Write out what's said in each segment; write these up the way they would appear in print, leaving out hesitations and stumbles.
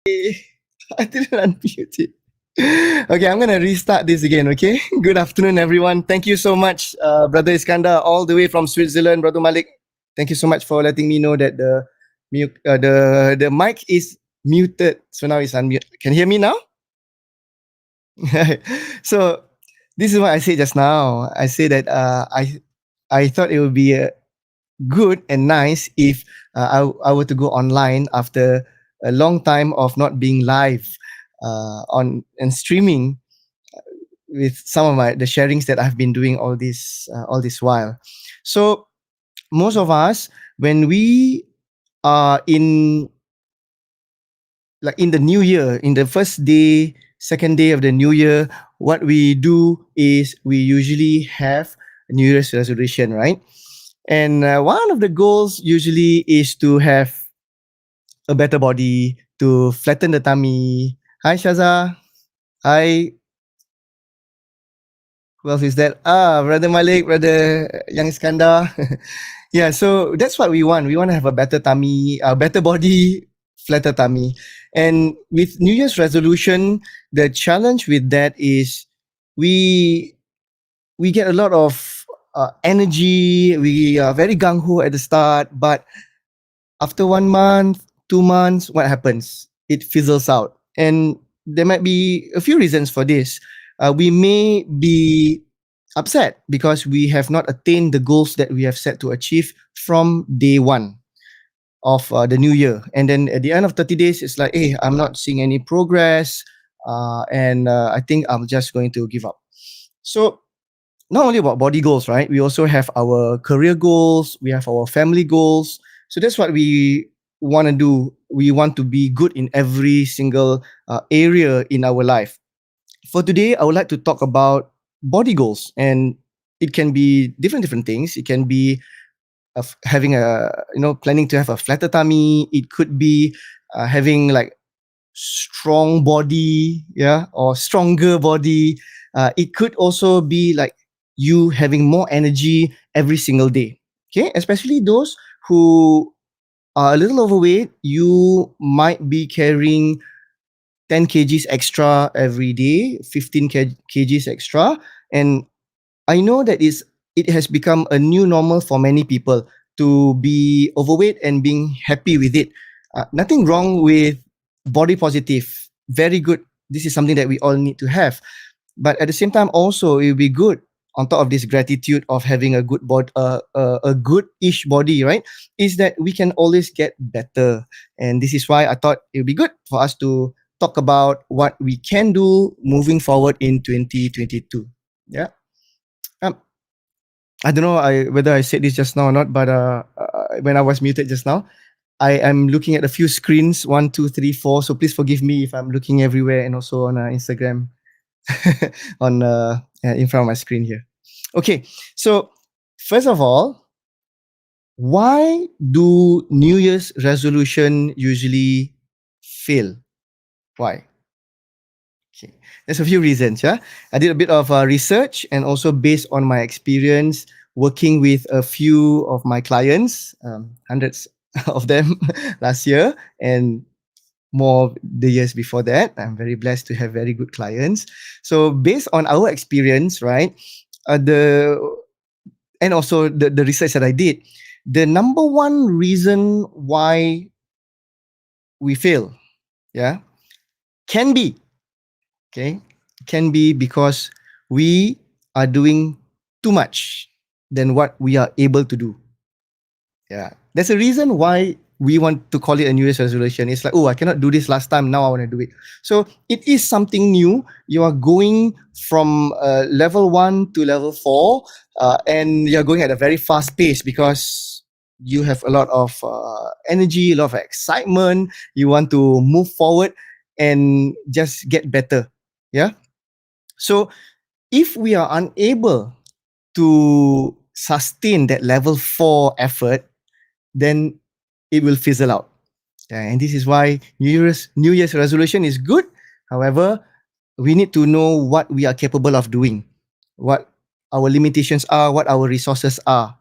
I didn't unmute it. Okay, I'm gonna restart this again. Okay. Good afternoon, everyone. Thank you so much, Brother Iskandar, all the way from Switzerland, Brother Malik. Thank you so much for letting me know that the mic is muted. So now it's unmute. Can you hear me now? So this is what I said just now. I said that I thought it would be good and nice if I were to go online after a long time of not being live on and streaming with some of the sharings that I've been doing all this while. So most of us, when we are in the new year, in the first day, second day of the new year, what we do is we usually have a New Year's resolution, right? And one of the goals usually is to have a better body, to flatten the tummy. Hi, Shaza. Hi. Who else is that? Brother Malik, Brother Young Iskandar. Yeah, so that's what we want. We want to have a better tummy, a better body, flatter tummy. And with New Year's resolution, the challenge with that is we get a lot of energy. We are very gung ho at the start, but after 1 month, 2 months, what happens? It fizzles out. And there might be a few reasons for this. We may be upset because we have not attained the goals that we have set to achieve from day one of the new year. And then at the end of 30 days, it's like, hey, I'm not seeing any progress. And I think I'm just going to give up. So, not only about body goals, right? We also have our career goals, we have our family goals. So that's what we want to do. We want to be good in every single area in our life. For today, I would like to talk about body goals, and it can be different things. It can be having planning to have a flatter tummy. It could be having like strong body, yeah, or stronger body. It could also be like you having more energy every single day. Okay, especially those who are a little overweight, you might be carrying 10 kgs extra every day, 15 kgs extra. And I know that it has become a new normal for many people to be overweight and being happy with it. Nothing wrong with body positive. Very good. This is something that we all need to have. But at the same time, also it will be good on top of this gratitude of having a good body, a good-ish body, right? Is that we can always get better, and this is why I thought it would be good for us to talk about what we can do moving forward in 2022. Yeah. Um, I don't know whether I said this just now or not, but when I was muted just now, I am looking at a few screens, 1, 2, 3, 4. So please forgive me if I'm looking everywhere and also on Instagram on in front of my screen here. Okay, so first of all, why do New Year's resolution usually fail? Why? Okay, there's a few reasons. Yeah, I did a bit of research, and also based on my experience working with a few of my clients, hundreds of them last year, and more the years before that. I'm very blessed to have very good clients. So based on our experience, right, and also the research that I did, the number one reason why we fail, yeah, can be because we are doing too much than what we are able to do. Yeah, there's a reason why we want to call it a New Year's resolution. It's like, oh, I cannot do this last time. Now I want to do it. So it is something new. You are going from level 1 to level 4, and you're going at a very fast pace because you have a lot of energy, a lot of excitement. You want to move forward and just get better. Yeah. So if we are unable to sustain that level 4 effort, then it will fizzle out. Yeah, and this is why New Year's resolution is good. However, we need to know what we are capable of doing, what our limitations are, what our resources are.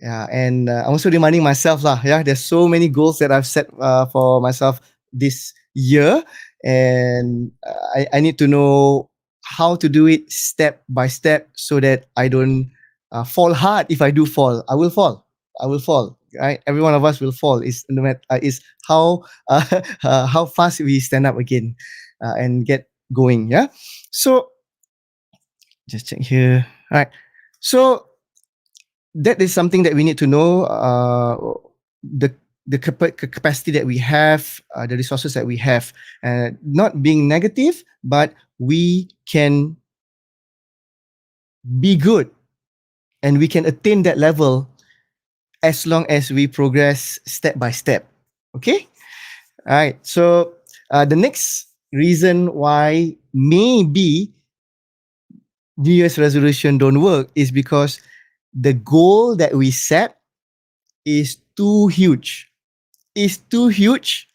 Yeah, and I'm also reminding myself lah. Yeah, there's so many goals that I've set for myself this year, and I need to know how to do it step by step so that I don't fall hard. If I do fall, I will fall. I will fall. Right? Every one of us will fall. Is no matter is how fast we stand up again and get going. Yeah. So just check here. All right. So that is something that we need to know. The capacity that we have, the resources that we have, not being negative, but we can be good and we can attain that level as long as we progress step by step. Okay. All right. So the next reason why maybe New Year's resolution don't work is because the goal that we set is too huge. Is too huge.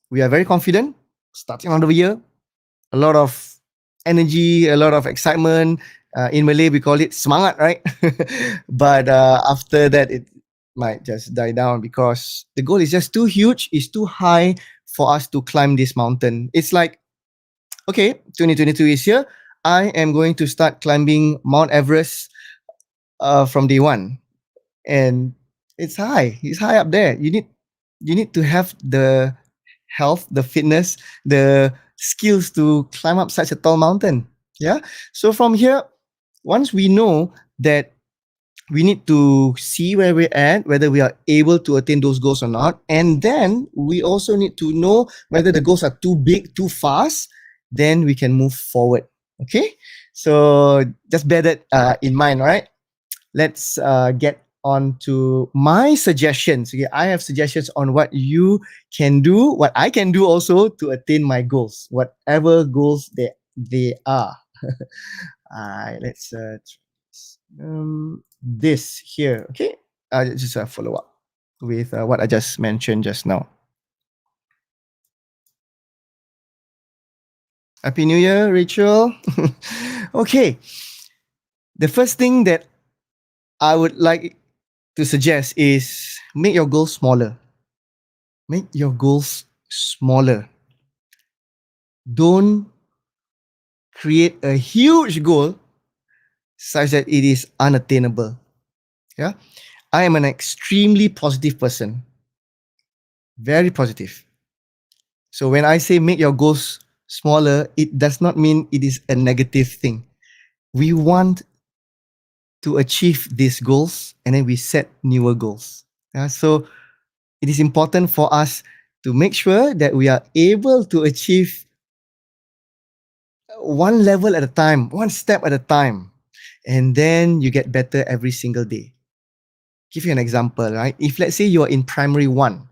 We are very confident starting on the year. A lot of energy, a lot of excitement. In Malay, we call it semangat, right? But after that, it might just die down because the goal is just too huge, it's too high for us to climb this mountain. It's like, okay, 2022 is here. I am going to start climbing Mount Everest from day one. And it's high. It's high up there. You need to have the health, the fitness, the skills to climb up such a tall mountain. Yeah. So from here, once we know that we need to see where we're at, whether we are able to attain those goals or not. And then we also need to know whether the goals are too big, too fast, then we can move forward. Okay. So just bear that in mind, right? Let's get on to my suggestions. Okay, I have suggestions on what you can do, what I can do also to attain my goals, whatever goals they are. Let's this here. Okay, just a follow up with what I just mentioned just now. Happy New Year, Rachel. Okay, the first thing that I would like to suggest is make your goals smaller. Make your goals smaller. Don't create a huge goal such that it is unattainable. Yeah. I am an extremely positive person. Very positive. So when I say make your goals smaller, it does not mean it is a negative thing. We want to achieve these goals and then we set newer goals. Yeah, so it is important for us to make sure that we are able to achieve one level at a time, one step at a time, and then you get better every single day. Give you an example, right? If let's say you're in primary one,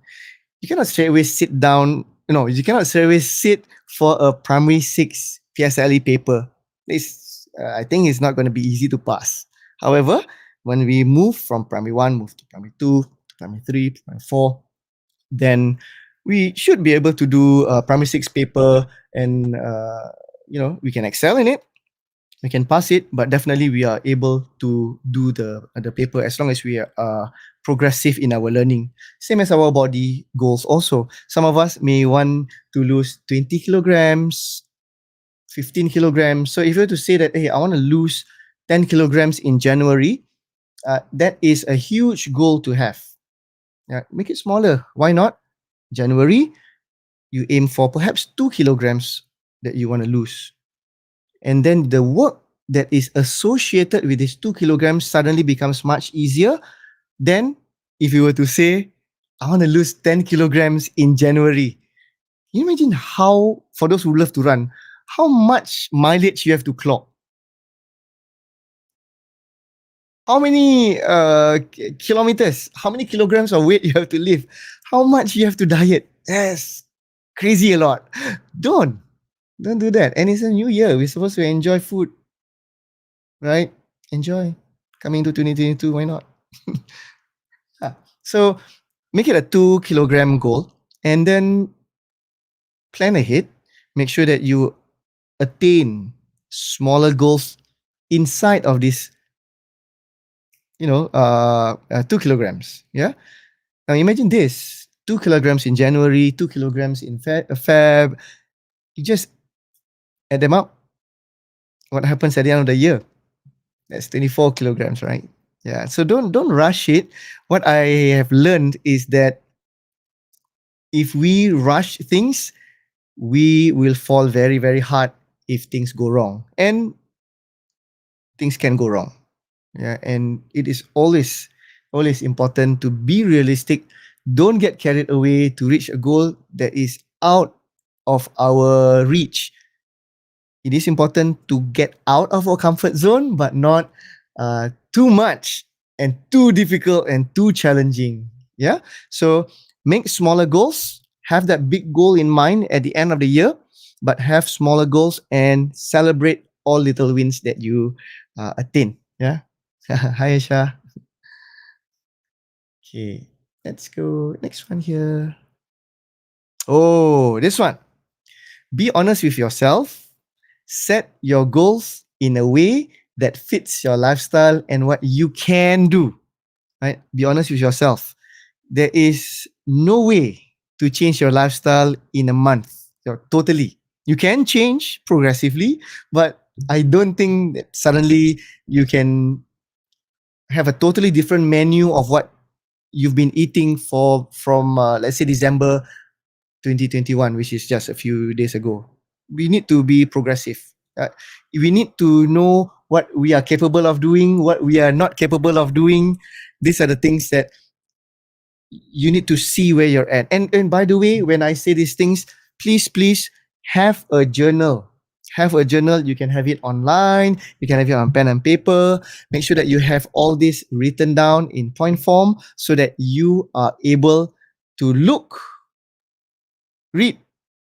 you cannot straight away sit down. You cannot straight away sit for a primary six PSLE paper. I think it's not going to be easy to pass. However, when we move from primary one, move to primary two, to primary three, to primary four, then we should be able to do a primary six paper, and we can excel in it, we can pass it, but definitely we are able to do the paper as long as we are progressive in our learning. Same as our body goals also. Some of us may want to lose 20 kilograms, 15 kilograms. So if you were to say that, hey, I want to lose 10 kilograms in January, that is a huge goal to have. Make it smaller. Why not? January, you aim for perhaps 2 kilograms that you want to lose. And then the work that is associated with these 2 kilograms suddenly becomes much easier than if you were to say, I want to lose 10 kilograms in January. Can you imagine how, for those who love to run, how much mileage you have to clock? How many kilometers, how many kilograms of weight you have to lift? How much you have to diet? Yes, crazy a lot. Don't do that. And it's a new year. We're supposed to enjoy food, right? Enjoy. Coming to 2022, why not? So make it a 2 kilogram goal and then plan ahead. Make sure that you attain smaller goals inside of this 2 kilograms. Yeah. Now imagine this. 2 kilograms in January, 2 kilograms in Feb. You just add them up. What happens at the end of the year? That's 24 kilograms, right? Yeah. So don't rush it. What I have learned is that if we rush things, we will fall very, very hard if things go wrong. And things can go wrong. Yeah. And it is always important to be realistic. Don't get carried away to reach a goal that is out of our reach. It is important to get out of our comfort zone, but not too much and too difficult and too challenging. Yeah. So make smaller goals, have that big goal in mind at the end of the year, but have smaller goals and celebrate all little wins that you attain. Yeah. Hi, Aisha. Okay. Let's go. Next one here. Oh, this one. Be honest with yourself. Set your goals in a way that fits your lifestyle and what you can do. Right? Be honest with yourself. There is no way to change your lifestyle in a month. Totally. You can change progressively, but I don't think that suddenly you can have a totally different menu of what you've been eating from let's say December 2021, which is just a few days ago. We need to be progressive. We need to know what we are capable of doing, what we are not capable of doing. These are the things that you need to see where you're at. And by the way, when I say these things, please have a journal. Have a journal. You can have it online. You can have it on pen and paper. Make sure that you have all this written down in point form so that you are able to look, read,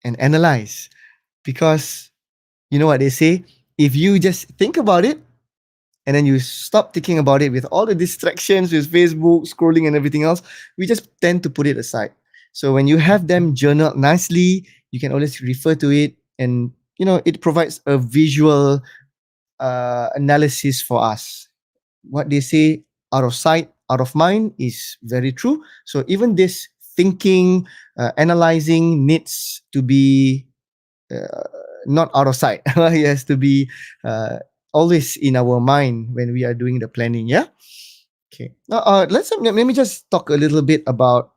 and analyze. Because you know what they say? If you just think about it and then you stop thinking about it with all the distractions with Facebook, scrolling, and everything else, we just tend to put it aside. So when you have them journaled nicely, you can always refer to it, and it provides a visual analysis for us. What they say, out of sight, out of mind, is very true. So even this thinking, analyzing needs to be not out of sight. It has to be always in our mind when we are doing the planning. Yeah. Okay. Now, let me just talk a little bit about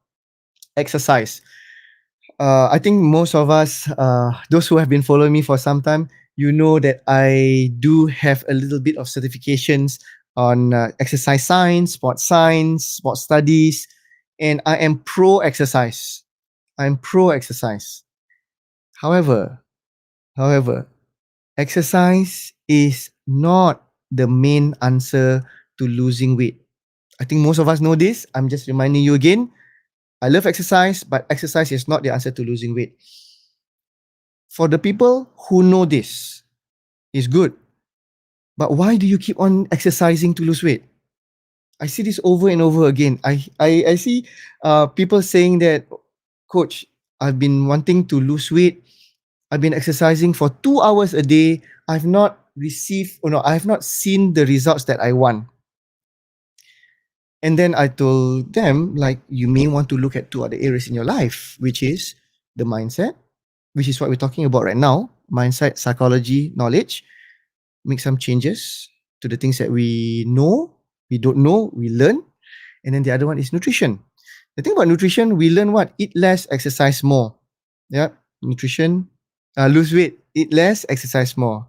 exercise. I think most of us, those who have been following me for some time, you know that I do have a little bit of certifications on exercise science, sports studies, and I am pro exercise. I'm pro exercise. However, exercise is not the main answer to losing weight. I think most of us know this. I'm just reminding you again. I love exercise, but exercise is not the answer to losing weight. For the people who know this, is good. But why do you keep on exercising to lose weight? I see this over and over again. I see people saying that, Coach, I've been wanting to lose weight. I've been exercising for 2 hours a day. I've not seen the results that I want. And then I told them, like, you may want to look at 2 other areas in your life, which is the mindset, which is what we're talking about right now. Mindset, psychology, knowledge. Make some changes to the things that we know, we don't know, we learn. And then the other one is nutrition. The thing about nutrition, we learn what? Eat less, exercise more. Yeah, nutrition, lose weight, eat less, exercise more.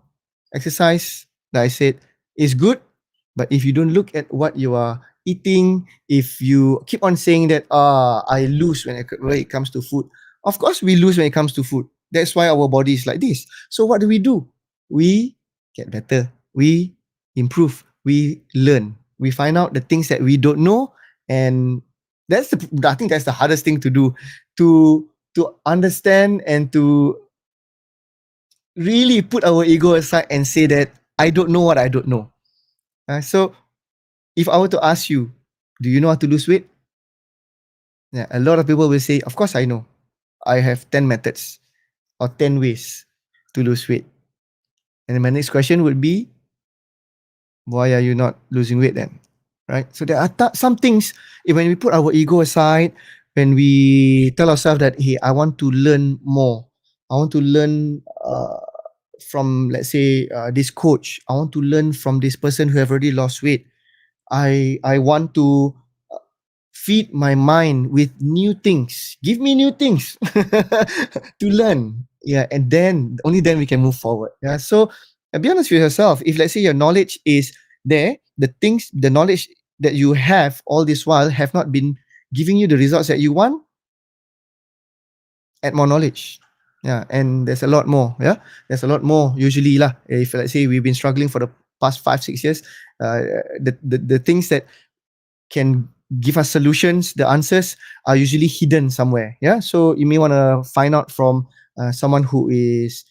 Exercise, like I said, is good, but if you don't look at what you are eating, if you keep on saying that I lose when it comes to food, of course we lose when it comes to food. That's why our body is like this. So what do? We get better. We improve. We learn. We find out the things that we don't know, and I think that's the hardest thing to do, to understand and to really put our ego aside and say that I don't know what I don't know. So if I were to ask you, do you know how to lose weight? Yeah, a lot of people will say, of course I know. I have 10 methods or 10 ways to lose weight. And then my next question would be, why are you not losing weight then? Right? So there are some things, when we put our ego aside, when we tell ourselves that, hey, I want to learn more. I want to learn from, let's say, this coach. I want to learn from this person who have already lost weight. I want to feed my mind with new things. Give me new things to learn. Yeah, and then only then we can move forward. Yeah. So be honest with yourself. If let's say your knowledge is there, the knowledge that you have all this while have not been giving you the results that you want, add more knowledge. Yeah, and there's a lot more. Yeah, there's a lot more usually lah. If let's say we've been struggling for the past 5-6 years, the things that can give us solutions, the answers are usually hidden somewhere. Yeah, so you may want to find out from someone who is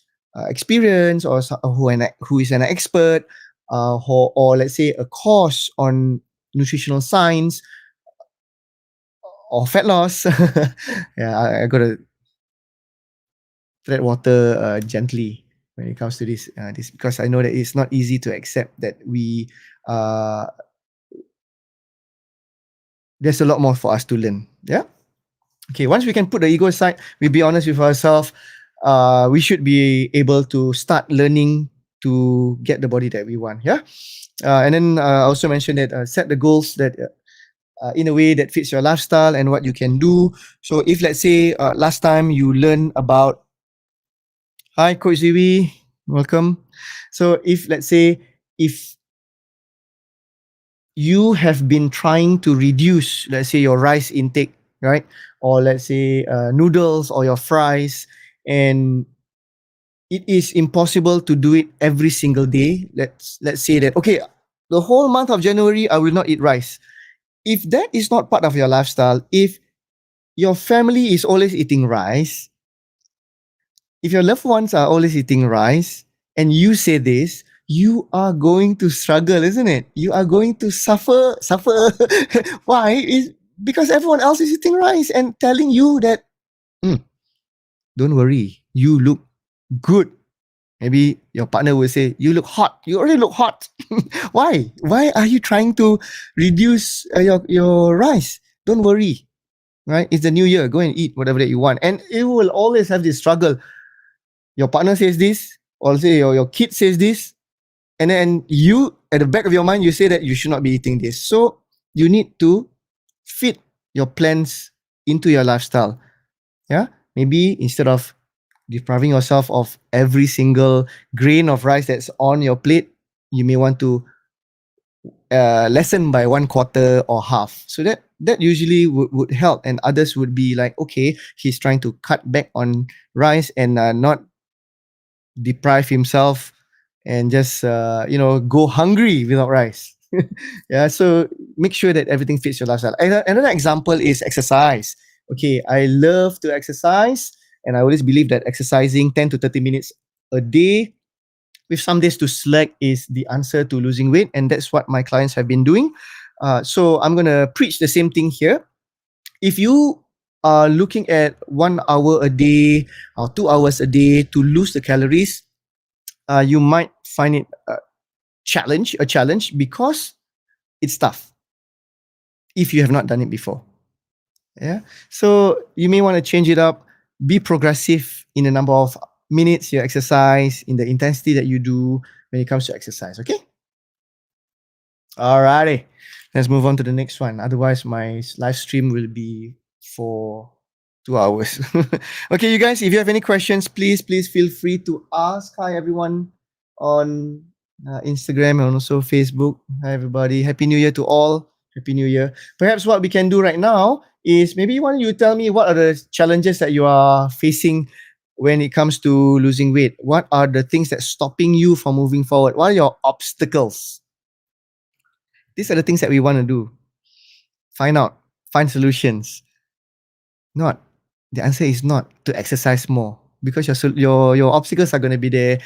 experienced, or who is an expert, or let's say a course on nutritional science or fat loss. Yeah, I gotta tread water gently when it comes to this, because I know that it's not easy to accept that uh, there's a lot more for us to learn. Yeah. Okay. Once we can put the ego aside, we be honest with ourselves. We should be able to start learning to get the body that we want. Yeah. And then I also mentioned that set the goals that in a way that fits your lifestyle and what you can do. So if let's say last time you learned about, hi Coach Ziwi, welcome. So if let's say if you have been trying to reduce, let's say, your rice intake, right? Or let's say noodles or your fries, and it is impossible to do it every single day. Let's say that, okay, the whole month of January I will not eat rice. If that is not part of your lifestyle, if your family is always eating rice, if your loved ones are always eating rice, and you say this, you are going to struggle, isn't it? You are going to suffer. Why? Is because everyone else is eating rice and telling you that, "Hmm, don't worry, you look good." Maybe your partner will say, "You look hot. You already look hot." Why? Why are you trying to reduce your rice? Don't worry, right? It's the new year. Go and eat whatever that you want, and it will always have this struggle. Your partner says this, or say your kid says this, and then you, at the back of your mind, you say that you should not be eating this. So you need to fit your plans into your lifestyle. Yeah, maybe instead of depriving yourself of every single grain of rice that's on your plate, you may want to lessen by 1/4 or half. So that usually would help, and others would be like, okay, he's trying to cut back on rice and not deprive himself and just go hungry without rice. Yeah, so make sure that everything fits your lifestyle. Another example is exercise. Okay, I love to exercise, and I always believe that exercising 10 to 30 minutes a day with some days to slack is the answer to losing weight, and that's what my clients have been doing. So I'm gonna preach the same thing here. If you are looking at 1 hour a day or 2 hours a day to lose the calories, you might find it a challenge because it's tough if you have not done it before. Yeah. So you may want to change it up, be progressive in the number of minutes you exercise, in the intensity that you do when it comes to exercise. Okay. Alrighty. Let's move on to the next one. Otherwise, my live stream will be for 2 hours. Okay, you guys, if you have any questions, please feel free to ask. Hi, everyone on Instagram and also Facebook. Hi, everybody. Happy New Year to all. Happy New Year. Perhaps what we can do right now is, maybe why don't you tell me what are the challenges that you are facing when it comes to losing weight? What are the things that's stopping you from moving forward? What are your obstacles? These are the things that we want to do. Find out, find solutions. Not. The answer is not to exercise more, because your obstacles are going to be there,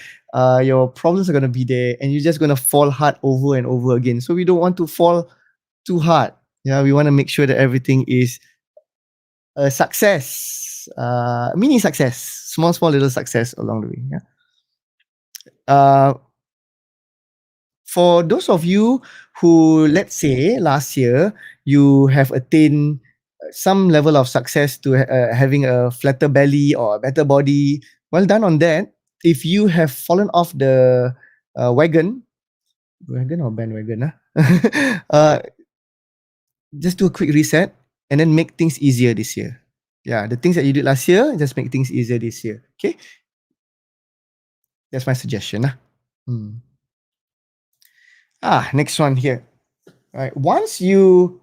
your problems are going to be there, and you're just going to fall hard over and over again. So we don't want to fall too hard. Yeah, we want to make sure that everything is a success, mini success, small little success along the way. Yeah. For those of you who, let's say, last year you have attained some level of success to having a flatter belly or a better body. Well done on that. If you have fallen off the wagon or bandwagon, just do a quick reset and then make things easier this year. Yeah, the things that you did last year, just make things easier this year. Okay, that's my suggestion. Hmm. Next one here. All right, once you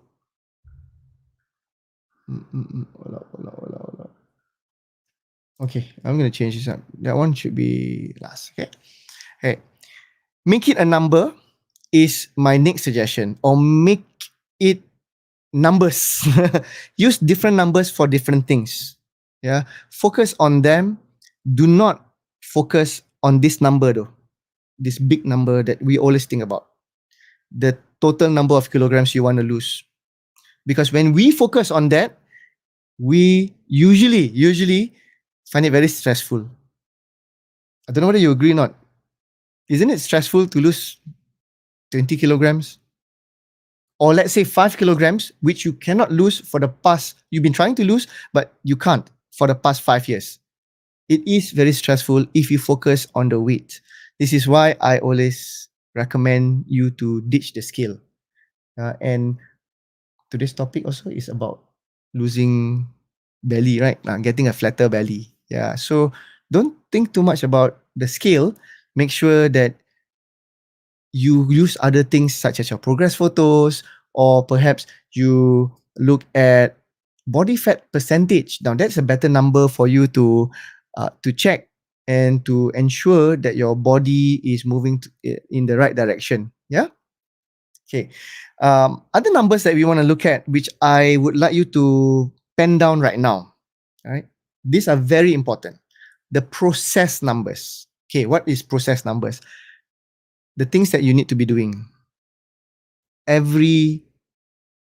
okay, I'm gonna change this up. That one should be last. Okay. Hey, make it a number is my next suggestion, or make it numbers. Use different numbers for different things. Yeah, focus on them. Do not focus on this number though. This big number that we always think about. The total number of kilograms you want to lose. Because when we focus on that, we usually find it very stressful. I don't know whether you agree or not. Isn't it stressful to lose 20 kilograms? Or let's say 5 kilograms, which you cannot lose for the past, you've been trying to lose, but you can't for the past 5 years. It is very stressful if you focus on the weight. This is why I always recommend you to ditch the scale. And today's topic also is about losing belly, right? Getting a flatter belly. Yeah. So don't think too much about the scale. Make sure that you use other things such as your progress photos, or perhaps you look at body fat percentage. Now that's a better number for you to check and to ensure that your body is moving in the right direction. Yeah. Okay. Other numbers that we want to look at, which I would like you to pen down right now. All right. These are very important. The process numbers. Okay. What is process numbers? The things that you need to be doing every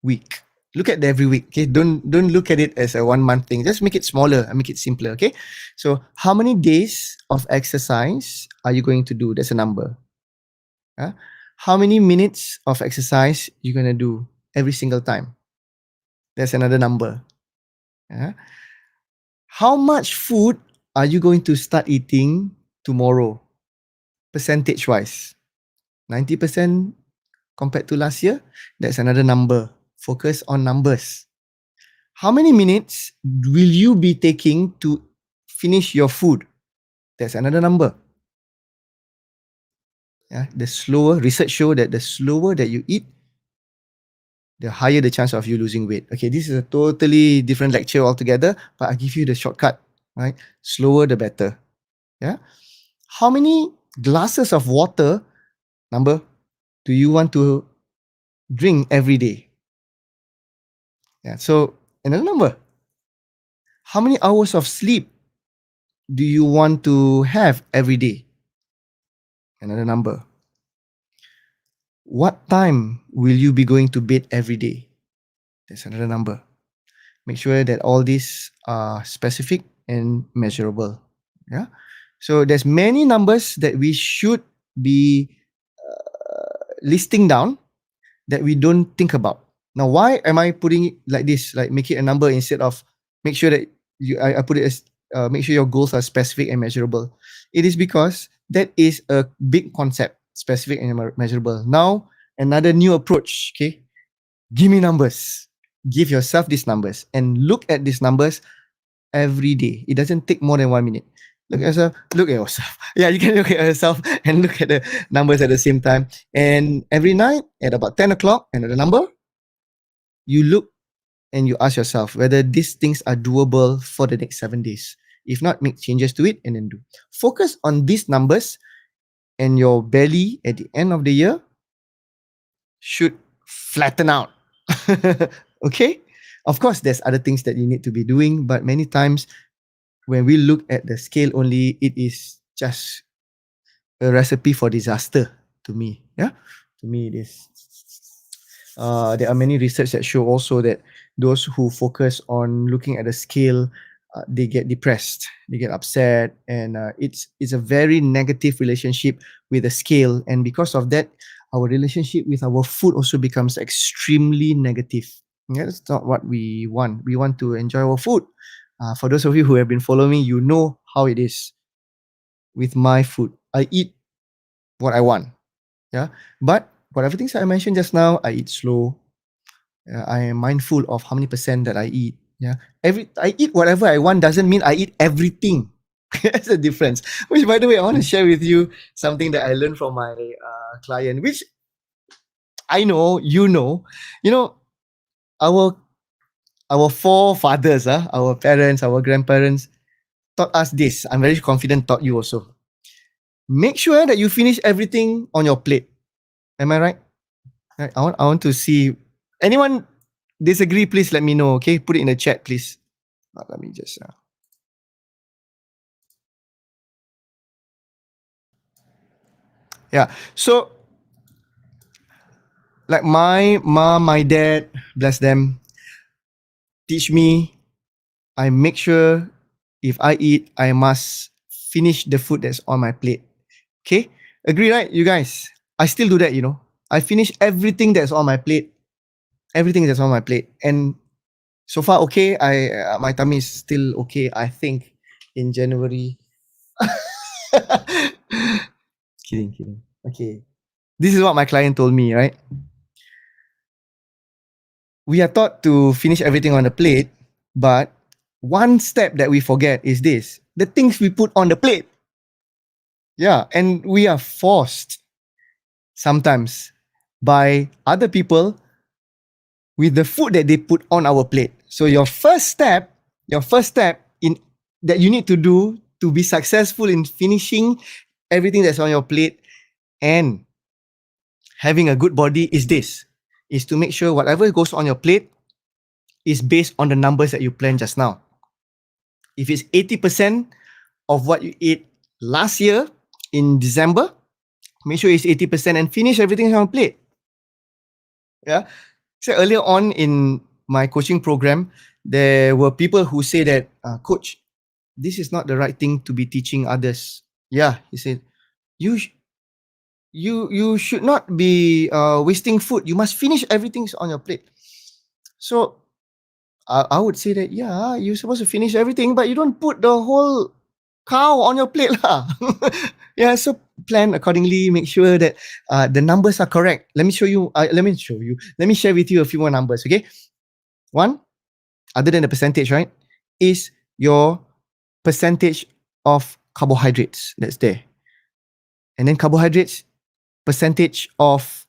week. Look at every week. Okay. Don't look at it as a 1 month thing. Just make it smaller and make it simpler. Okay. So how many days of exercise are you going to do? That's a number. How many minutes of exercise you're going to do every single time? That's another number. How much food are you going to start eating tomorrow? Percentage wise. 90% compared to last year? That's another number. Focus on numbers. How many minutes will you be taking to finish your food? That's another number. The slower, research show that the slower that you eat, the higher the chance of you losing weight. Okay, this is a totally different lecture altogether, but I give you the shortcut, right? Slower the better. Yeah. How many glasses of water, number, do you want to drink every day? Yeah. So another number. How many hours of sleep do you want to have every day? Another number. What time will you be going to bed every day? That's another number. Make sure that all these are specific and measurable. Yeah. So there's many numbers that we should be listing down that we don't think about. Now, why am I putting it like this? Like make it a number instead of make sure that I put it as make sure your goals are specific and measurable. It is because that is a big concept, specific and measurable. Now, another new approach. Okay, give me numbers. Give yourself these numbers and look at these numbers every day. It doesn't take more than 1 minute. Look at yourself. Look at yourself. Yeah, you can look at yourself and look at the numbers at the same time. And every night at about 10 o'clock, another number, you look and you ask yourself whether these things are doable for the next 7 days. If not, make changes to it and then do. Focus on these numbers, and your belly at the end of the year should flatten out. Okay? Of course, there's other things that you need to be doing, but many times when we look at the scale only, it is just a recipe for disaster to me. Yeah, to me it is. There are many research that show also that those who focus on looking at the scale, they get depressed, they get upset, and it's a very negative relationship with the scale. And because of that, our relationship with our food also becomes extremely negative. That's not what we want. We want to enjoy our food. For those of you who have been following me, you know how it is with my food. I eat what I want. Yeah. But whatever things I mentioned just now, I eat slow. I am mindful of how many percent that I eat. Yeah. I eat whatever I want doesn't mean I eat everything. That's the difference. Which, by the way, I want to share with you something that I learned from my client, which I know, you know, our forefathers, our parents, our grandparents taught us this. I'm very confident taught you also. Make sure that you finish everything on your plate. Am I right? Right. I want to see anyone disagree. Please let me know. Okay, put it in the chat, please. Let me just. Yeah. So, like my mom, my dad, bless them, teach me. I make sure if I eat, I must finish the food that's on my plate. Okay, agree, right, you guys? I still do that. I finish everything that's on my plate. Everything that's on my plate, and so far okay. My tummy is still okay. I think in January. Kidding. Okay. This is what my client told me, right? We are taught to finish everything on the plate, but one step that we forget is this: the things we put on the plate. Yeah, and we are forced sometimes by other people with the food that they put on our plate. So your first step in that you need to do to be successful in finishing everything that's on your plate and having a good body is to make sure whatever goes on your plate is based on the numbers that you planned just now. If it's 80% of what you ate last year in December, make sure it's 80% and finish everything on your plate. Yeah. So earlier on in my coaching program, there were people who say that, coach, this is not the right thing to be teaching others. Yeah, he said, you you should not be wasting food. You must finish everything on your plate. So I would say that, yeah, you're supposed to finish everything, but you don't put the whole cow on your plate lah. Yeah, so plan accordingly. Make sure that the numbers are correct. Let me show you. Let me share with you a few more numbers. Okay, one, other than the percentage, right, is your percentage of carbohydrates that's there, and then carbohydrates, percentage of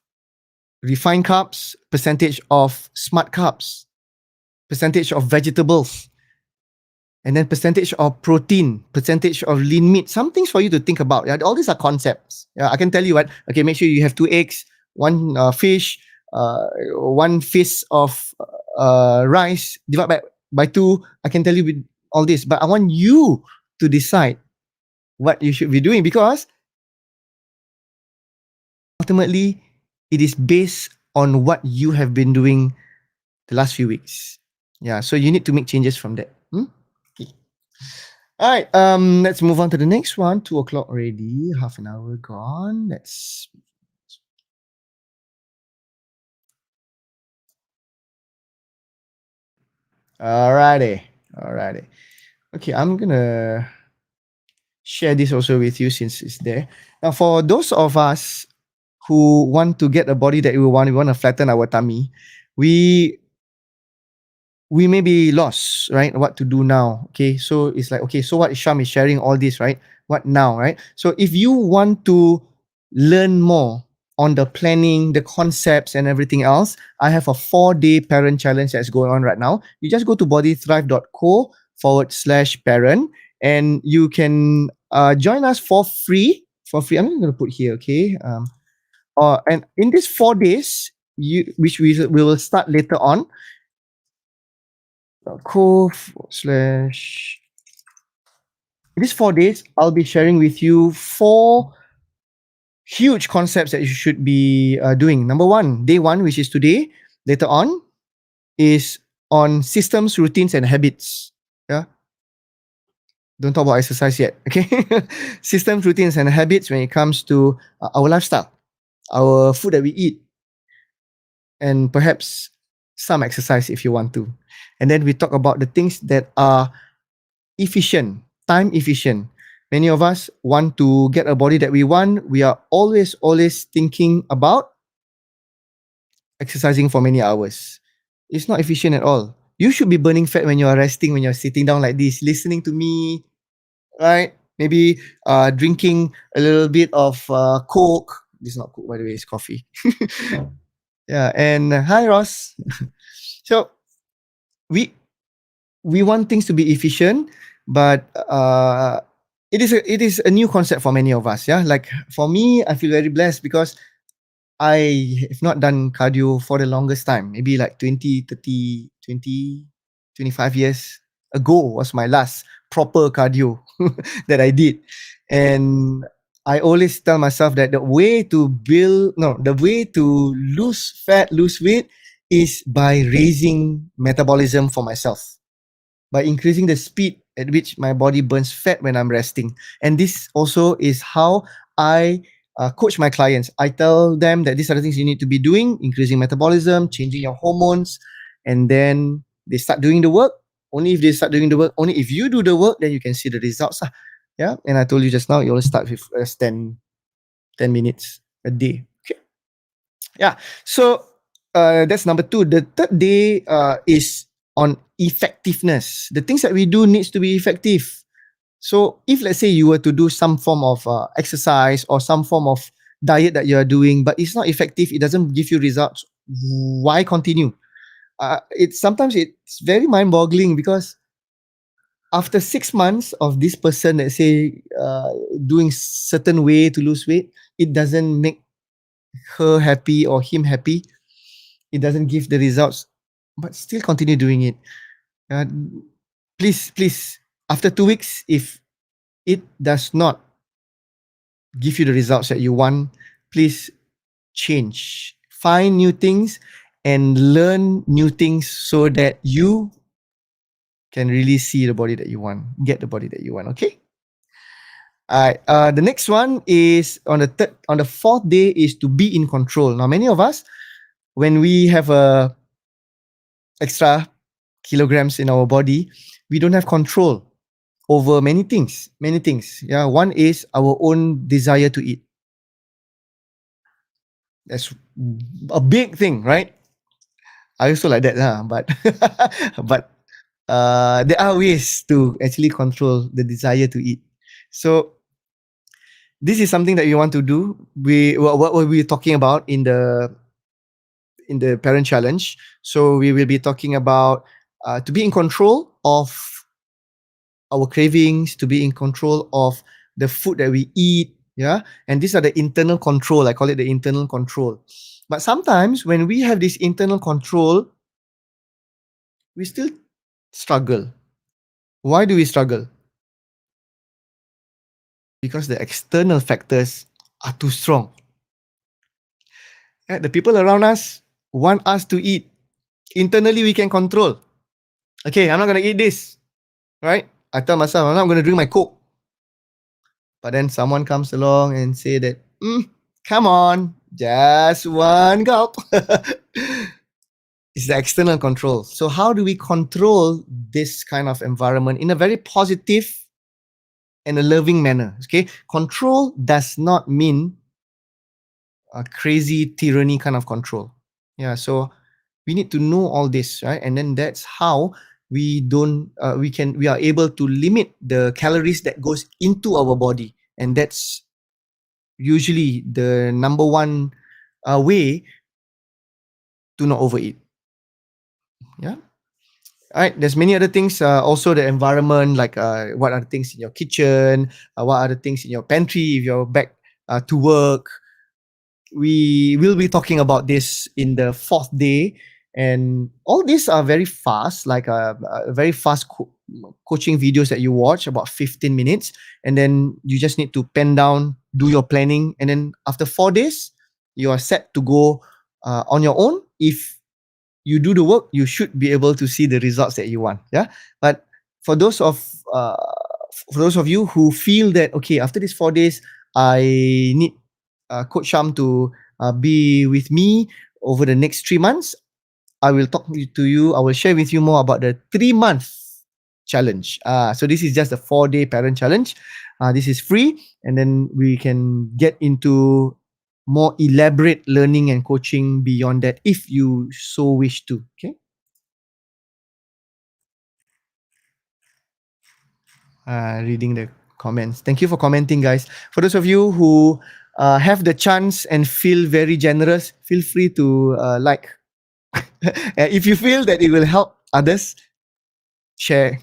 refined carbs, percentage of smart carbs, percentage of vegetables, and then percentage of protein, percentage of lean meat. Some things for you to think about. Yeah, all these are concepts. Yeah, I can tell you what. Okay, make sure you have 2 eggs, 1 fish, 1 fist of rice. Divide by 2. I can tell you with all this, but I want you to decide what you should be doing, because ultimately it is based on what you have been doing the last few weeks. Yeah, so you need to make changes from that. Okay. All right, let's move on to the next one. 2:00 already, half an hour gone. Let's. Alrighty. Okay, I'm gonna share this also with you since it's there. Now, for those of us who want to get a body that we want to flatten our tummy, we may be lost, right? What to do now? Okay, so it's like, okay, so what Sham is sharing all this, right? What now, right? So if you want to learn more on the planning, the concepts, and everything else, I have a 4-day parent challenge that's going on right now. You just go to bodythrive.co/parent, and you can join us for free. I'm going to put here, okay? And in these 4 days, which we will start later on, co/. In these 4 days, I'll be sharing with you 4 huge concepts that you should be doing. Number 1, day 1, which is today, later on, is on systems, routines, and habits. Yeah. Don't talk about exercise yet. Okay. Systems, routines, and habits when it comes to our lifestyle, our food that we eat, and perhaps some exercise if you want to. And then we talk about the things that are efficient, time efficient. Many of us want to get a body that we want. We are always thinking about exercising for many hours. It's not efficient at all. You should be burning fat when you are resting, when you're sitting down like this, listening to me, right? Maybe drinking a little bit of Coke. This is not Coke, by the way, it's coffee. Yeah, and hi, Ross. So we we want things to be efficient, but it is a new concept for many of us. Yeah, like for me, I feel very blessed because I have not done cardio for the longest time. Maybe like 20, 30, 20, 25 years ago was my last proper cardio that I did. And I always tell myself that the way to lose fat, lose weight is by raising metabolism for myself, by increasing the speed at which my body burns fat when I'm resting. And this also is how I coach my clients. I tell them that these are the things you need to be doing: increasing metabolism, changing your hormones, and then they start doing the work. Only if they start doing the work, only if you do the work, then you can see the results. Yeah. And I told you just now, you only start with 10 minutes a day. Okay. Yeah. So that's number two. The third day is on effectiveness. The things that we do needs to be effective. So if let's say you were to do some form of exercise or some form of diet that you are doing, but it's not effective, it doesn't give you results, why continue? It's very mind-boggling because after 6 months of this person, let's say, doing certain way to lose weight, it doesn't make her happy or him happy. It doesn't give the results, but still continue doing it. Uh, please, after 2 weeks, if it does not give you the results that you want, please change. Find new things and learn new things so that you can really see the body that you want, get the body that you want. Okay. All right. The next one is on the fourth day is to be in control. Now, many of us, when we have extra kilograms in our body, we don't have control over many things. Many things. Yeah. One is our own desire to eat. That's a big thing, right? I also like that, but but there are ways to actually control the desire to eat. So this is something that you want to do. What were we talking about in the parent challenge? So we will be talking about to be in control of our cravings, to be in control of the food that we eat. Yeah, and these are the internal control. I call it the internal control. But sometimes when we have this internal control, we still struggle. Why do we struggle? Because the external factors are too strong. The people around us want us to eat. Internally, we can control. Okay, I'm not going to eat this. Right? I tell myself, I'm not going to drink my Coke. But then someone comes along and say that, come on, just one gulp. It's the external control. So how do we control this kind of environment in a very positive and a loving manner? Okay, control does not mean a crazy tyranny kind of control. Yeah, so we need to know all this, right? And then that's how we are able to limit the calories that goes into our body, and that's usually the number one way to not overeat. Yeah. All right. There's many other things. Also, the environment, like what are the things in your kitchen? What are the things in your pantry if you're back to work? We will be talking about this in the fourth day, and all these are very fast, like very fast coaching videos that you watch about 15 minutes, and then you just need to pen down, do your planning, and then after 4 days, you are set to go on your own. If you do the work, you should be able to see the results that you want. Yeah, but for those of you who feel that okay, after these 4 days, I need Coach Sham to be with me over the next 3 months, I will talk to you. I will share with you more about the 3-month challenge. So this is just a 4-day parent challenge. This is free, and then we can get into more elaborate learning and coaching beyond that if you so wish to. Okay. Reading the comments. Thank you for commenting, guys. For those of you who have the chance and feel very generous, feel free to like. If you feel that it will help others, share.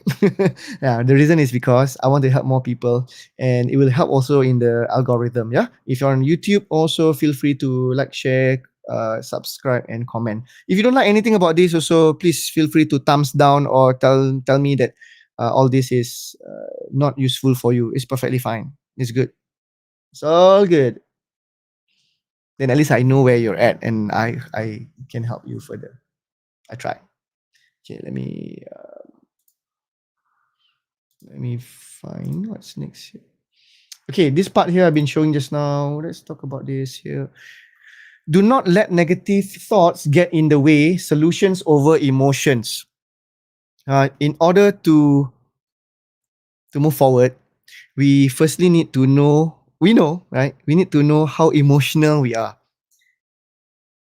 Yeah, the reason is because I want to help more people, and it will help also in the algorithm. Yeah, if you're on YouTube, also feel free to like, share, subscribe, and comment. If you don't like anything about this, also please feel free to thumbs down or tell me that all this is not useful for you. It's perfectly fine. It's good. It's all good. Then at least I know where you're at, and I can help you further. I try. Okay, let me find what's next here. Okay, this part here I've been showing just now. Let's talk about this here. Do not let negative thoughts get in the way. Solutions over emotions. In order to move forward, we firstly need to know. We know, right? We need to know how emotional we are.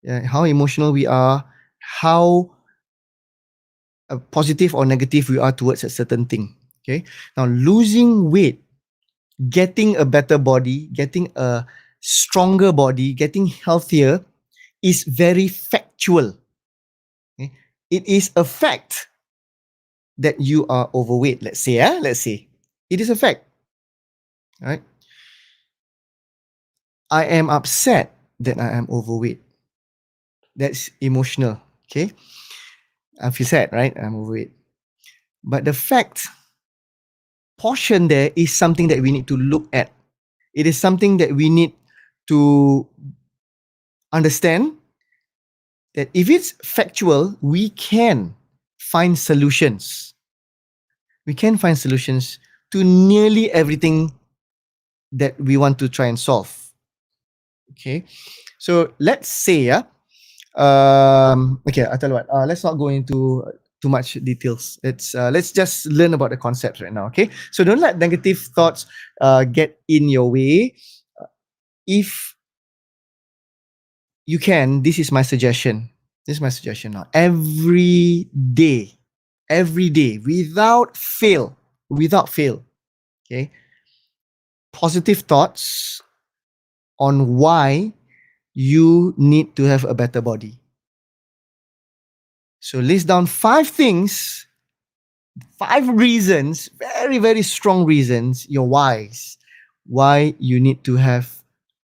Yeah, how emotional we are. How positive or negative we are towards a certain thing. Okay. Now, losing weight, getting a better body, getting a stronger body, getting healthier is very factual. Okay? It is a fact that you are overweight. Let's say, it is a fact. Right? I am upset that I am overweight. That's emotional. Okay. I feel sad, right? I'm overweight. But the fact portion there is something that we need to look at. It is something that we need to understand that if it's factual, we can find solutions. We can find solutions to nearly everything that we want to try and solve. Okay. So let's say, okay, I'll tell you what, let's not go into too much details. Let's just learn about the concepts right now. Okay. So don't let negative thoughts get in your way. If you can, this is my suggestion. This is my suggestion now. Every day, without fail, okay, positive thoughts on why you need to have a better body. So list down 5 things, 5 reasons, very, very strong reasons, your whys, why you need to have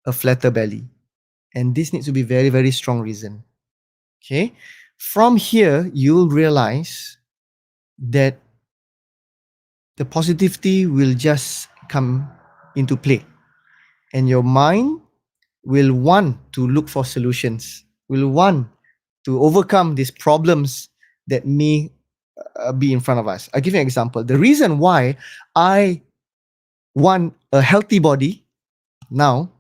a flatter belly. And this needs to be very, very strong reason. Okay. From here, you'll realize that the positivity will just come into play, and your mind will want to look for solutions, will want to overcome these problems that may be in front of us. I'll give you an example. The reason why I want a healthy body now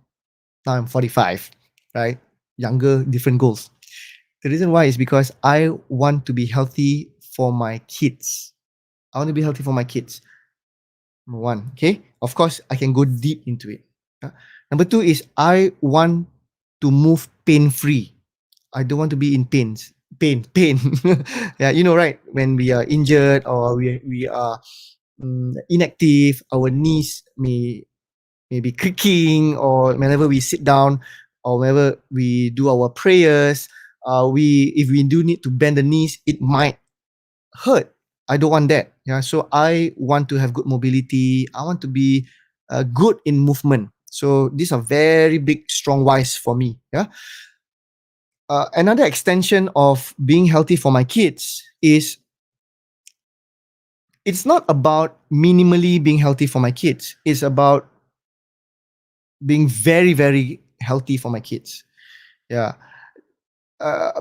I'm 45, right? Younger, different goals. The reason why is because I want to be healthy for my kids. I want to be healthy for my kids. Number 1, okay? Of course, I can go deep into it. Number 2 is I want to move pain-free. I don't want to be in pain. Yeah, you know, right? When we are injured or we are inactive, our knees may be creaking, or whenever we sit down or whenever we do our prayers, if we do need to bend the knees, it might hurt. I don't want that. Yeah, so I want to have good mobility. I want to be good in movement. So these are very big, strong whys for me. Yeah. Another extension of being healthy for my kids is it's not about minimally being healthy for my kids. It's about being very, very healthy for my kids. Yeah.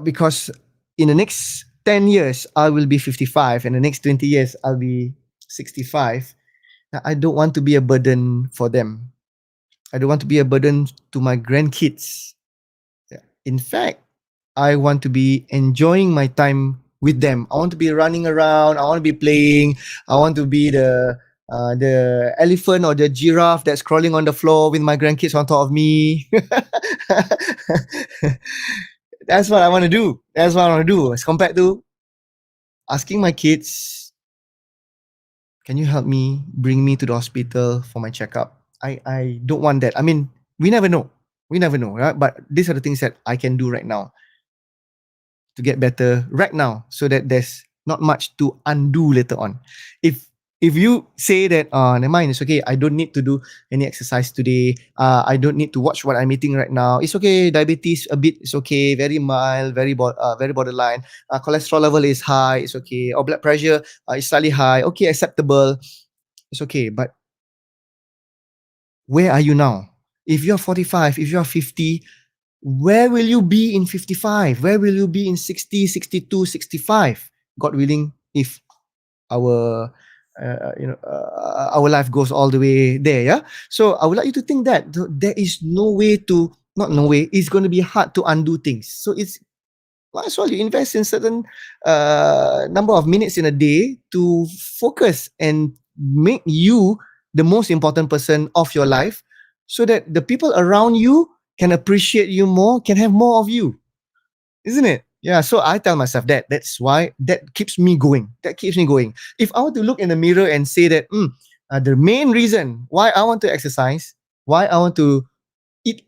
Because in the next 10 years, I will be 55, and the next 20 years, I'll be 65. I don't want to be a burden for them. I don't want to be a burden to my grandkids. Yeah. In fact, I want to be enjoying my time with them. I want to be running around. I want to be playing. I want to be the elephant or the giraffe that's crawling on the floor with my grandkids on top of me. That's what I want to do. That's what I want to do. As compared to asking my kids, can you help me bring me to the hospital for my checkup? I don't want that. I mean, we never know. We never know, right? But these are the things that I can do right now to get better right now so that there's not much to undo later on. If you say that, never mind, it's okay, I don't need to do any exercise today, I don't need to watch what I'm eating right now, it's okay, diabetes a bit, it's okay, very mild, very borderline, cholesterol level is high, it's okay, or blood pressure is slightly high, okay, acceptable, it's okay. But where are you now? If you're 45, if you're 50, where will you be in 55? Where will you be in 60, 62, 65? God willing, if our our life goes all the way there, yeah. So I would like you to think that there is no way to, not no way, it's going to be hard to undo things. So it's might as well you invest in certain number of minutes in a day to focus and make you the most important person of your life, so that the people around you can appreciate you more, can have more of you, isn't it? Yeah. So I tell myself that. That's why that keeps me going. That keeps me going. If I were to look in the mirror and say that the main reason why I want to exercise, why I want to eat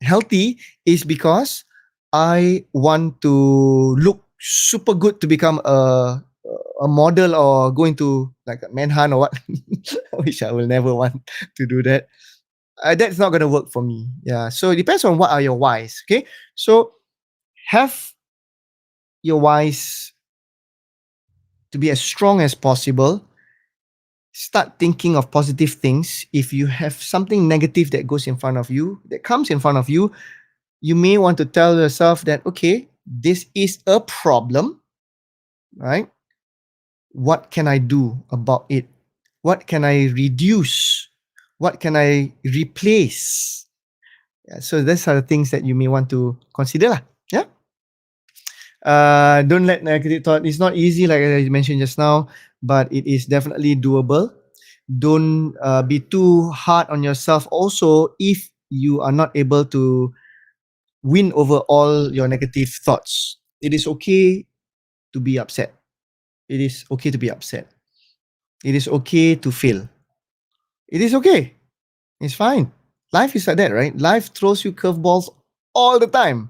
healthy, is because I want to look super good to become a model or going to like a manhunt or what. I wish I will never want to do that. That's not going to work for me. Yeah. So it depends on what are your whys. Okay. So have your whys to be as strong as possible. Start thinking of positive things. If you have something negative that goes in front of you, that comes in front of you, you may want to tell yourself that, okay, this is a problem, right? What can I do about it? What can I reduce? What can I replace? Yeah, so these are the things that you may want to consider lah. Yeah. Don't let negative thought. It's not easy, like I mentioned just now, but it is definitely doable. Don't be too hard on yourself. Also, if you are not able to win over all your negative thoughts, it is okay to be upset. It is okay to be upset. It is okay to fail. It is okay. It's fine. Life is like that, right? Life throws you curveballs all the time.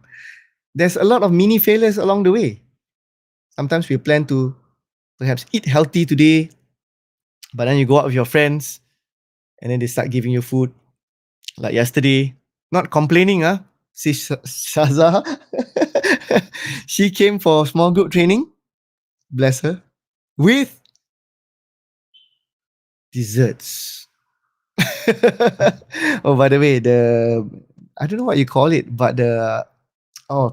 There's a lot of mini failures along the way. Sometimes we plan to perhaps eat healthy today, but then you go out with your friends and then they start giving you food. Like yesterday, not complaining, see Shaza, she came for small group training, bless her, with desserts. Oh, by the way, I don't know what you call it, but the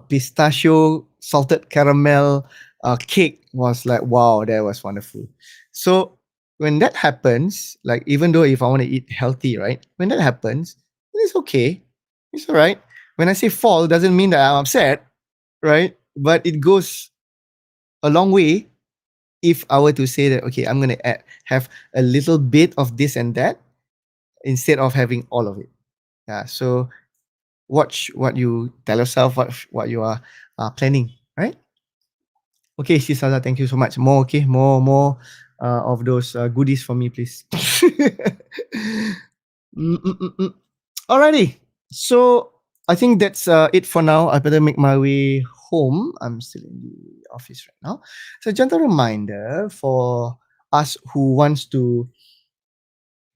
pistachio salted caramel cake was like, wow, that was wonderful. So when that happens, like even though if I want to eat healthy, right? When that happens, it's okay. It's all right. When I say fall, doesn't mean that I'm upset, right? But it goes a long way if I were to say that, okay, I'm gonna have a little bit of this and that instead of having all of it. Yeah. So watch what you tell yourself, what you are planning, right? Okay, Shisaza, thank you so much. More, okay, more of those goodies for me, please. Alrighty, so I think that's it for now. I better make my way home. I'm still in the office right now. So, gentle reminder for us who wants to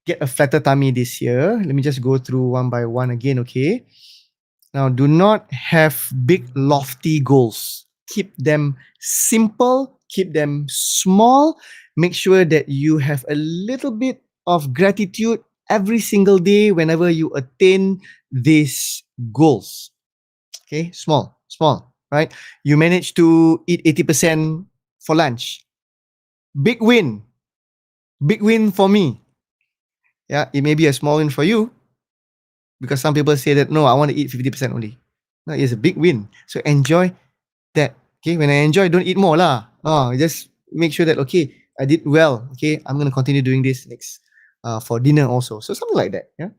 get a flatter tummy this year. Let me just go through one by one again, okay? Now, do not have big, lofty goals. Keep them simple, keep them small. Make sure that you have a little bit of gratitude every single day whenever you attain these goals. Okay, small, right? You manage to eat 80% for lunch. Big win. Big win for me. Yeah, it may be a small win for you, because some people say that, no, I want to eat 50% only. No, it's a big win. So enjoy that. Okay, when I enjoy, don't eat more lah. Just make sure that okay, I did well. Okay, I'm gonna continue doing this next for dinner also. So something like that. Yeah.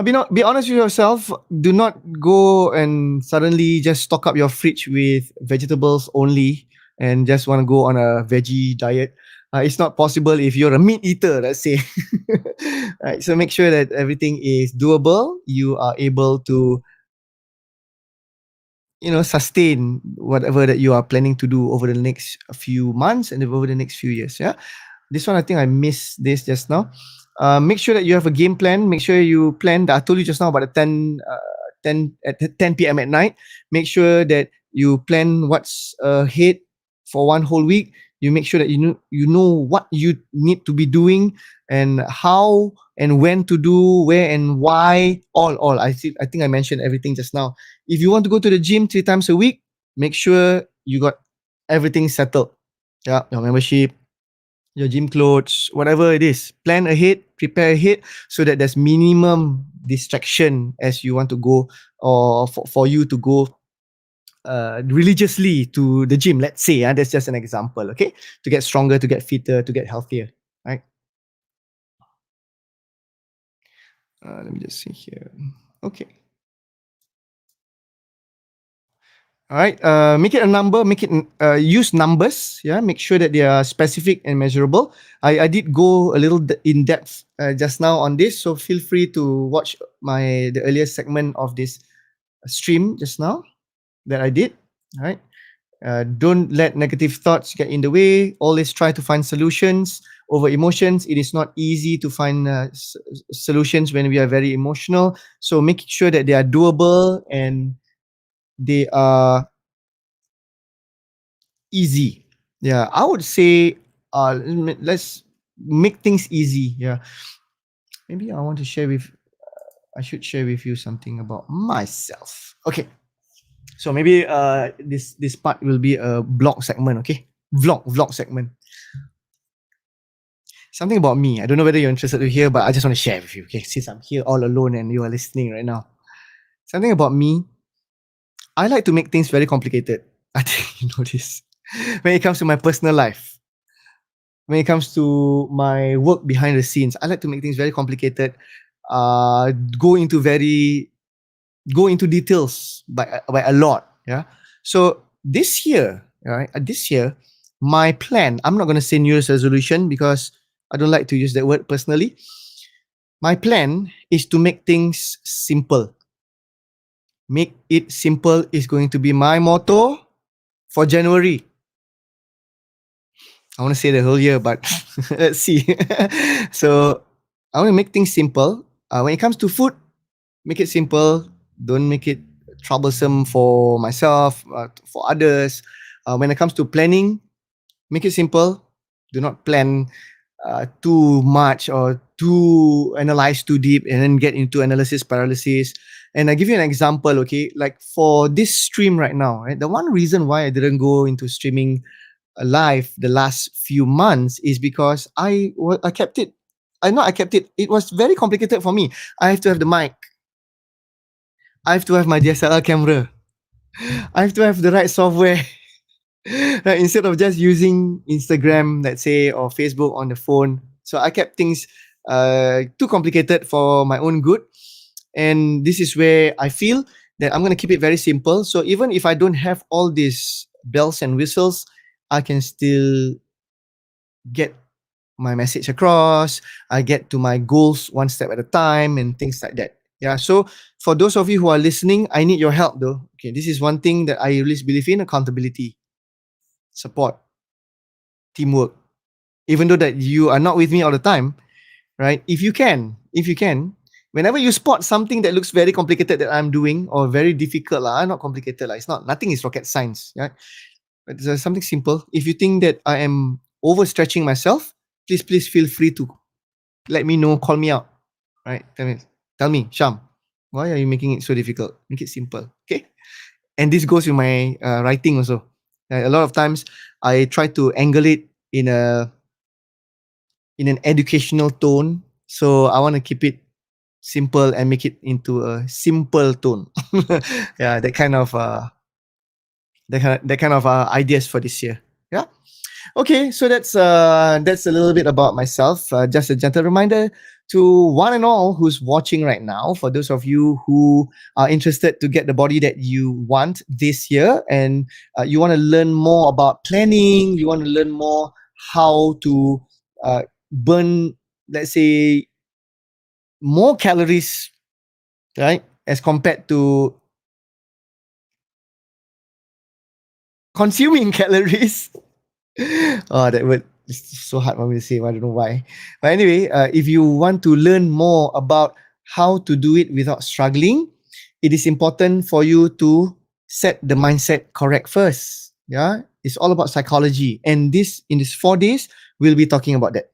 Be honest with yourself. Do not go and suddenly just stock up your fridge with vegetables only and just want to go on a veggie diet. It's not possible if you're a meat eater, let's say. Right, so make sure that everything is doable. You are able to, sustain whatever that you are planning to do over the next few months and over the next few years. Yeah. This one, I think I missed this just now. Make sure that you have a game plan. Make sure you plan. I told you just now about the 10 at 10 p.m. at night. Make sure that you plan what's ahead for one whole week. You make sure that you know what you need to be doing and how and when to do, where and why. All. I think I mentioned everything just now. If you want to go to the gym 3 times a week, make sure you got everything settled. Yeah, your membership, your gym clothes, whatever it is. Plan ahead, prepare ahead so that there's minimum distraction as you want to go or for you to go religiously to the gym. Let's say, that's just an example, okay? To get stronger, to get fitter, to get healthier, right? Let me just see here. Okay. All right. Make it a number. Make it use numbers. Yeah. Make sure that they are specific and measurable. I did go a little in depth just now on this, so feel free to watch the earlier segment of this stream just now that I did. All right. Don't let negative thoughts get in the way. Always try to find solutions over emotions. It is not easy to find solutions when we are very emotional. So make sure that they are doable and they are easy. Yeah, I would say let's make things easy. Yeah, maybe I should share with you something about myself. Okay, so maybe this part will be a blog segment. Okay, vlog segment. Something about me. I don't know whether you're interested to hear, but I just want to share with you. Okay, since I'm here all alone and you are listening right now. Something about me. I like to make things very complicated. I think you know this. When it comes to my personal life, when it comes to my work behind the scenes, I like to make things very complicated. Uh, go into very go into details by a lot. Yeah. So this year, right? This year, my plan. I'm not going to say New Year's resolution because I don't like to use that word personally. My plan is to make things simple. Make it simple is going to be my motto for January. I want to say the whole year, but let's see. So I want to make things simple. When it comes to food, make it simple. Don't make it troublesome for myself, for others. When it comes to planning, make it simple. Do not plan too much or too analyze too deep and then get into analysis paralysis. And I give you an example, okay? Like for this stream right now, right? The one reason why I didn't go into streaming live the last few months is because I kept it. I kept it. It was very complicated for me. I have to have the mic. I have to have my DSLR camera. I have to have the right software. Instead of just using Instagram, let's say, or Facebook on the phone. So I kept things too complicated for my own good. And this is where I feel that I'm going to keep it very simple. So even if I don't have all these bells and whistles, I can still get my message across. I get to my goals one step at a time and things like that. Yeah. So for those of you who are listening, I need your help though. Okay. This is one thing that I really believe in: accountability, support, teamwork. Even though that you are not with me all the time, right? If you can, whenever you spot something that looks very complicated that I'm doing or very difficult, not complicated, it's not, nothing is rocket science, right? But there's something simple. If you think that I am overstretching myself, please feel free to let me know, call me out, right? Tell me, Sham, why are you making it so difficult? Make it simple, okay? And this goes with my writing also. A lot of times I try to angle it in an educational tone. So I want to keep it simple and make it into a simple tone. Yeah, that kind of that kind of ideas for this year. Yeah. Okay, so that's a little bit about myself. Just a gentle reminder to one and all who's watching right now. For those of you who are interested to get the body that you want this year, and you want to learn more about planning, you want to learn more how to burn, let's say, more calories, right, as compared to consuming calories. Oh, that word is so hard for me to say. I don't know why. But anyway, if you want to learn more about how to do it without struggling, it is important for you to set the mindset correct first. Yeah, it's all about psychology, and this in these 4 days we'll be talking about that.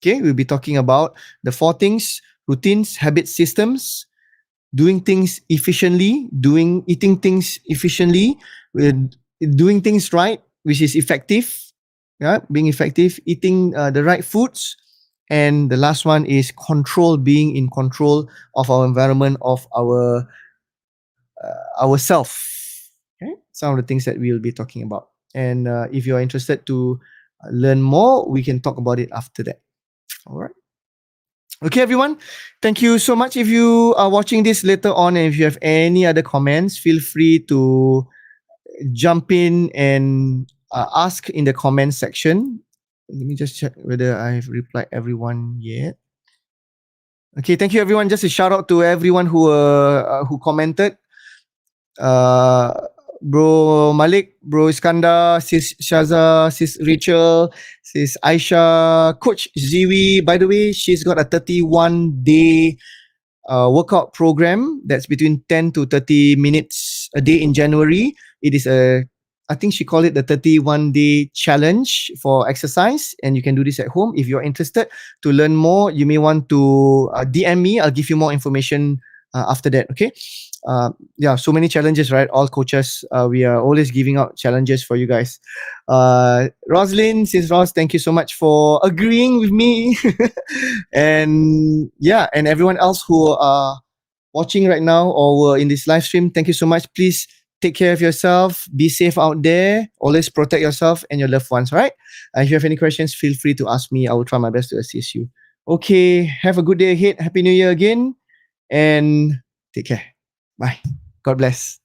Okay, we'll be talking about the 4 things: routines, habits, systems, doing things efficiently, eating things efficiently, with doing things right, which is effective. Yeah, being effective, eating the right foods, and the last one is control, being in control of our environment, of ourself. Okay, some of the things that we'll be talking about. And if you are interested to learn more, we can talk about it after that. All right. Okay, everyone. Thank you so much. If you are watching this later on and if you have any other comments, feel free to jump in and ask in the comment section. Let me just check whether I've replied everyone yet. Okay, thank you, everyone. Just a shout out to everyone who commented. Uh, Bro Malik, Bro Iskandar, Sis Shaza, Sis Rachel, Sis Aisha, Coach Ziwi. By the way, she's got a 31-day workout program that's between 10 to 30 minutes a day in January. It is I think she called it the 31-day challenge for exercise, and you can do this at home. If you're interested to learn more, you may want to DM me. I'll give you more information after that. Okay. Yeah, so many challenges, right? All coaches, we are always giving out challenges for you guys. Roslyn, Sis Ross, thank you so much for agreeing with me. And yeah, and everyone else who are watching right now or were in this live stream, thank you so much. Please take care of yourself, be safe out there, always protect yourself and your loved ones, right? If you have any questions, feel free to ask me. I will try my best to assist you. Okay, have a good day ahead. Happy New Year again, and take care. Bye. God bless.